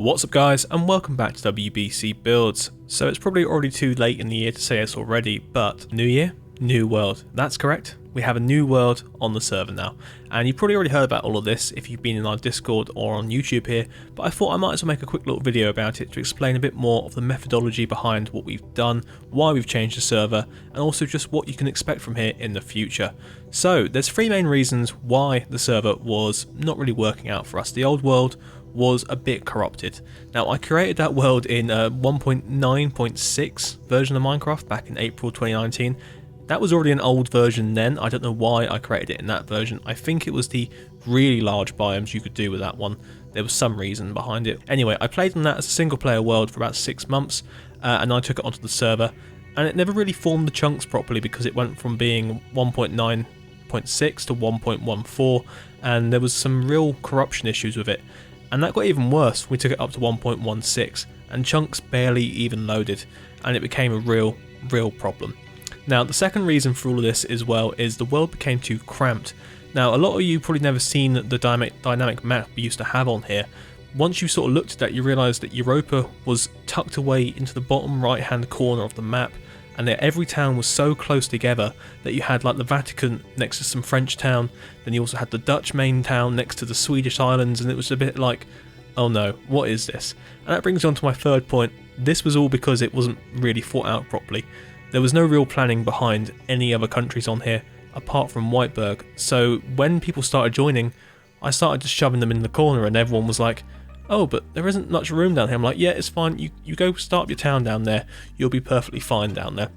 What's up guys, and welcome back to WBC Builds. So it's probably already too late in the year to say this already, but new year, new world. That's correct. We have a new world on the server now, and you've probably already heard about all of this if you've been in our Discord or on YouTube here, but I thought I might as well make a quick little video about it to explain a bit more of the methodology behind what we've done, why we've changed the server, and also just what you can expect from here in the future. So there's three main reasons why the server was not really working out for us. The old world was a bit corrupted. Now, I created that world in 1.9.6 version of Minecraft back in April 2019. That was already an old version then. I don't know why I created it in that version. I think it was the really large biomes you could do with that one. There was some reason behind it. Anyway, I played on that as a single player world for about 6 months, and I took it onto the server, and it never really formed the chunks properly because it went from being 1.9.6 to 1.14, and there was some real corruption issues with it. And that got even worse when we took it up to 1.16, and chunks barely even loaded, and it became a real problem. Now, the second reason for all of this as well is the world became too cramped. Now, a lot of you probably never seen the dynamic map we used to have on here. Once you sort of looked at that, you realised that Europa was tucked away into the bottom right hand corner of the map, and that every town was so close together that you had like the Vatican next to some French town, then you also had the Dutch main town next to the Swedish islands, and it was a bit like, oh no, what is this? And that brings me on to my third point. This was all because it wasn't really thought out properly. There was no real planning behind any other countries on here apart from Whiteberg. So when people started joining, I started just shoving them in the corner, and everyone was like, oh, but there isn't much room down here. I'm like, yeah, it's fine. You go start your town down there. You'll be perfectly fine down there.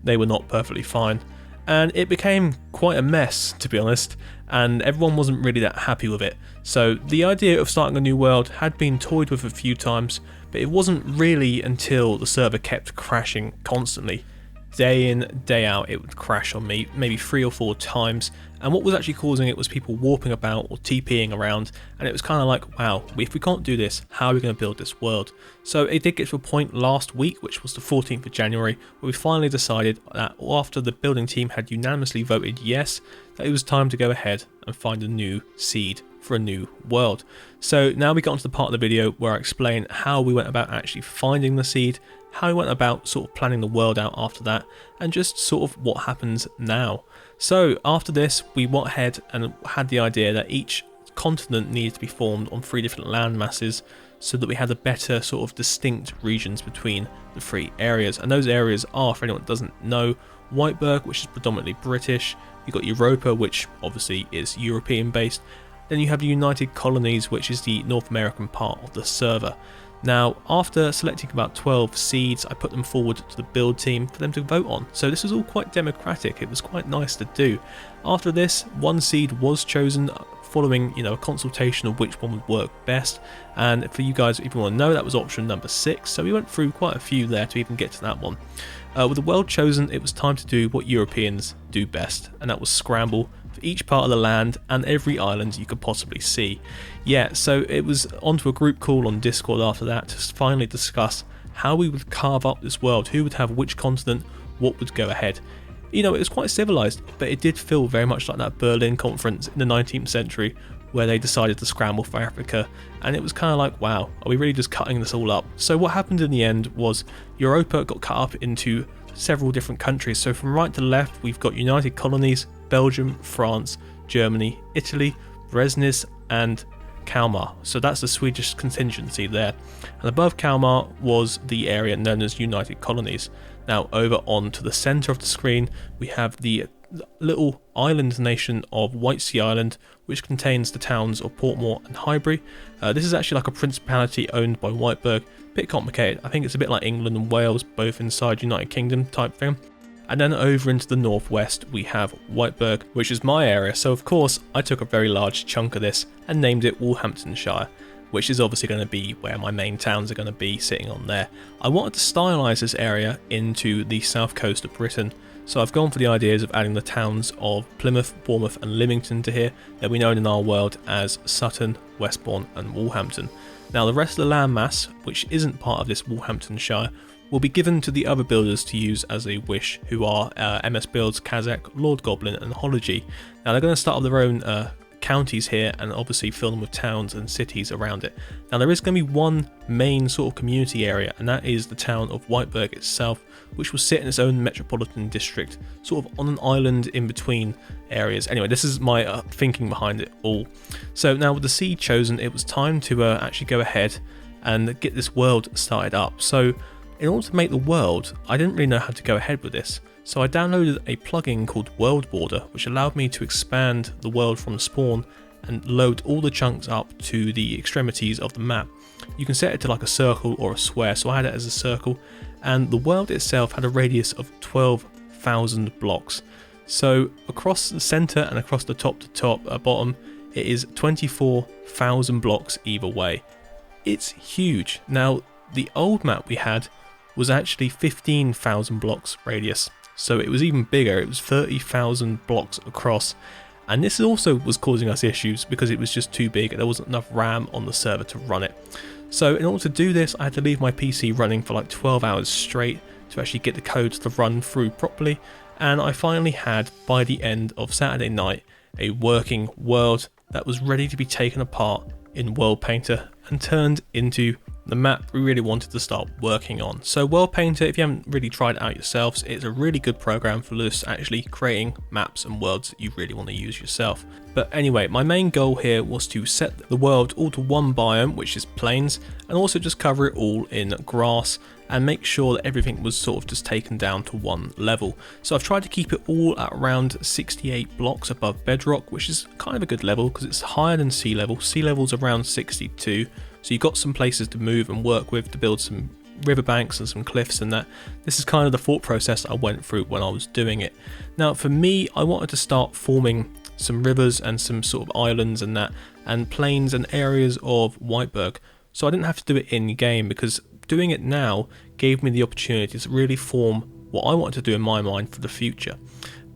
They were not perfectly fine. And it became quite a mess, to be honest, and everyone wasn't really that happy with it. So the idea of starting a new world had been toyed with a few times, but it wasn't really until the server kept crashing constantly. Day in, day out, it would crash on me, maybe 3 or 4 times, and what was actually causing it was people warping about or TPing around, and it was kind of like, wow, if we can't do this, how are we going to build this world? So it did get to a point last week, which was the 14th of January, where we finally decided that after the building team had unanimously voted yes, that it was time to go ahead and find a new seed for a new world. So now we got onto the part of the video where I explain how we went about actually finding the seed, how we went about sort of planning the world out after that, and just sort of what happens now. So after this, we went ahead and had the idea that each continent needed to be formed on 3 different land masses so that we had a better sort of distinct regions between the 3 areas. And those areas are, for anyone that doesn't know, Whiteberg, which is predominantly British, you've got Europa, which obviously is European based, then you have the United Colonies, which is the North American part of the server. Now, after selecting about 12 seeds, I put them forward to the build team for them to vote on. So this was all quite democratic. It was quite nice to do. After this, 1 seed was chosen following, a consultation of which one would work best. And for you guys, if you want to know, that was option number 6. So we went through quite a few there to even get to that one. With the world chosen, it was time to do what Europeans do best, and that was scramble for each part of the land and every island you could possibly see. Yeah, so it was onto a group call on Discord after that to finally discuss how we would carve up this world, who would have which continent, what would go ahead. It was quite civilized, but it did feel very much like that Berlin conference in the 19th century where they decided to scramble for Africa, and it was kind of like, wow, are we really just cutting this all up? So what happened in the end was Europa got cut up into several different countries. So from right to left, we've got United Colonies, Belgium, France, Germany, Italy, Bresnis, and Kalmar. So that's the Swedish contingency there. And above Kalmar was the area known as United Colonies. Now over on to the centre of the screen, we have the little island nation of White Sea Island, which contains the towns of Portmore and Highbury. This is actually like a principality owned by Whiteberg. Bit complicated. I think it's a bit like England and Wales, both inside United Kingdom type thing. And then over into the northwest, we have Whiteberg, which is my area. So of course, I took a very large chunk of this and named it Wolverhamptonshire, which is obviously going to be where my main towns are going to be sitting on there. I wanted to stylise this area into the south coast of Britain, so I've gone for the ideas of adding the towns of Plymouth, Bournemouth and Lymington to here. They'll be known in our world as Sutton, Westbourne and Wolverhampton. Now the rest of the landmass, which isn't part of this Wolverhamptonshire, will be given to the other builders to use as they wish, who are MS Builds, Kazakh, Lord Goblin and Hology. Now they're going to start up their own counties here and obviously fill them with towns and cities around it. Now there is going to be one main sort of community area, and that is the town of Whiteburg itself, which will sit in its own metropolitan district, sort of on an island in between areas. Anyway, this is my thinking behind it all. So now with the seed chosen, it was time to actually go ahead and get this world started up. So in order to make the world, I didn't really know how to go ahead with this. So I downloaded a plugin called World Border, which allowed me to expand the world from spawn and load all the chunks up to the extremities of the map. You can set it to like a circle or a square, so I had it as a circle, and the world itself had a radius of 12,000 blocks. So across the center and across the top to top bottom, it is 24,000 blocks either way. It's huge. Now the old map we had was actually 15,000 blocks radius. So it was even bigger, it was 30,000 blocks across, and this also was causing us issues because it was just too big and there wasn't enough RAM on the server to run it. So in order to do this, I had to leave my PC running for like 12 hours straight to actually get the code to run through properly, and I finally had, by the end of Saturday night, a working world that was ready to be taken apart in World Painter and turned into the map we really wanted to start working on. So World Painter, if you haven't really tried it out yourselves, it's a really good program for just actually creating maps and worlds that you really want to use yourself. But anyway, my main goal here was to set the world all to one biome, which is plains, and also just cover it all in grass and make sure that everything was sort of just taken down to one level. So I've tried to keep it all at around 68 blocks above bedrock, which is kind of a good level because it's higher than sea level. Sea level's around 62. So you've got some places to move and work with to build some riverbanks and some cliffs and that. This is kind of the thought process I went through when I was doing it. Now for me, I wanted to start forming some rivers and some sort of islands and that, and plains and areas of Whiteburg. So I didn't have to do it in game, because doing it now gave me the opportunity to really form what I wanted to do in my mind for the future.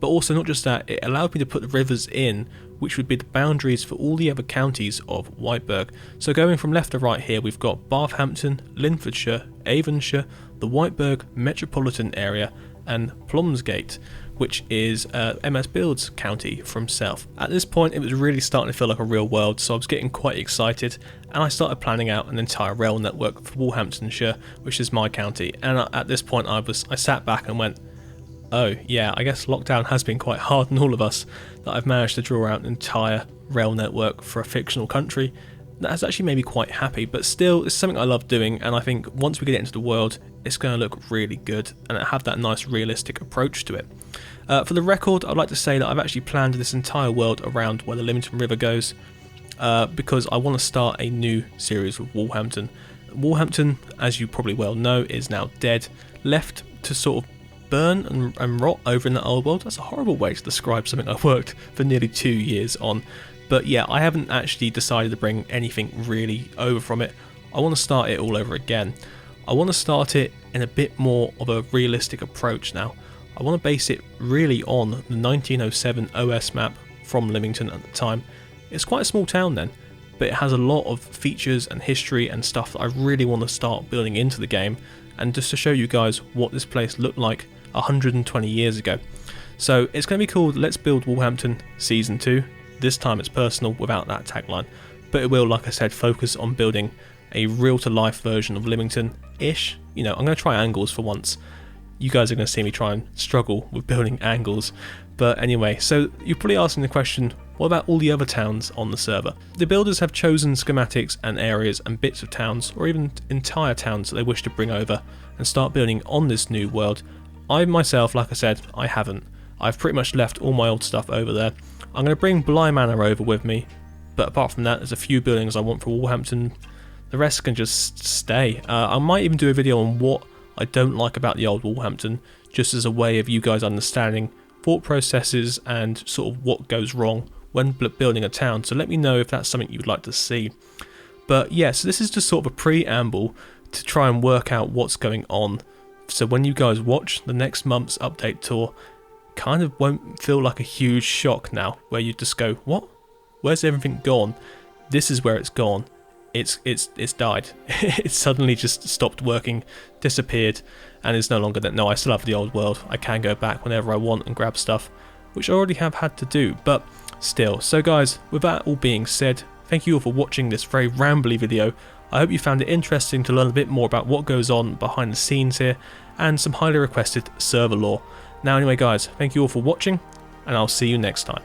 But also not just that, it allowed me to put the rivers in, which would be the boundaries for all the other counties of Whiteburg. So going from left to right here, we've got Barthampton, Linfordshire, Avonshire, the Whiteburg metropolitan area, and Plumsgate, which is MS Build's county from south. At this point, it was really starting to feel like a real world, so I was getting quite excited, and I started planning out an entire rail network for Walthamptonshire, which is my county. And at this point, I sat back and went, oh yeah, I guess lockdown has been quite hard on all of us, that I've managed to draw out an entire rail network for a fictional country. That has actually made me quite happy, but still it's something I love doing, and I think once we get it into the world, it's going to look really good and have that nice realistic approach to it. For the record, I'd like to say that I've actually planned this entire world around where the Lymington River goes, because I want to start a new series with Walthampton. Walthampton, as you probably well know, is now dead, left to sort of burn and rot over in the old world. That's a horrible way to describe something I worked for nearly 2 years on. But yeah, I haven't actually decided to bring anything really over from it. I want to start it all over again. I want to start it in a bit more of a realistic approach now. I want to base it really on the 1907 OS map from Lymington at the time. It's quite a small town then, but it has a lot of features and history and stuff that I really want to start building into the game, and just to show you guys what this place looked like 120 years ago. So it's going to be called Let's Build Walthampton Season 2. This time it's personal without that tagline, but it will, like I said, focus on building a real-to-life version of Lymington-ish. You know, I'm going to try angles for once. You guys are going to see me try and struggle with building angles. But anyway, so you're probably asking the question, what about all the other towns on the server? The builders have chosen schematics and areas and bits of towns, or even entire towns that they wish to bring over and start building on this new world. I myself, like I said, I haven't. I've pretty much left all my old stuff over there. I'm going to bring Bly Manor over with me, but apart from that, there's a few buildings I want for Walthampton. The rest can just stay. I might even do a video on what I don't like about the old Walthampton, just as a way of you guys understanding thought processes and sort of what goes wrong when building a town. So let me know if that's something you would like to see. But yeah, so this is just sort of a preamble to try and work out what's going on. So when you guys watch the next month's update tour, kind of won't feel like a huge shock now, where you just go, what? Where's everything gone? This is where it's gone. It's died. It suddenly just stopped working, disappeared, and is no longer that. No, I still have the old world. I can go back whenever I want and grab stuff, which I already have had to do. But still. So guys, with that all being said, thank you all for watching this very rambly video. I hope you found it interesting to learn a bit more about what goes on behind the scenes here, and some highly requested server lore. Now anyway guys, thank you all for watching, and I'll see you next time.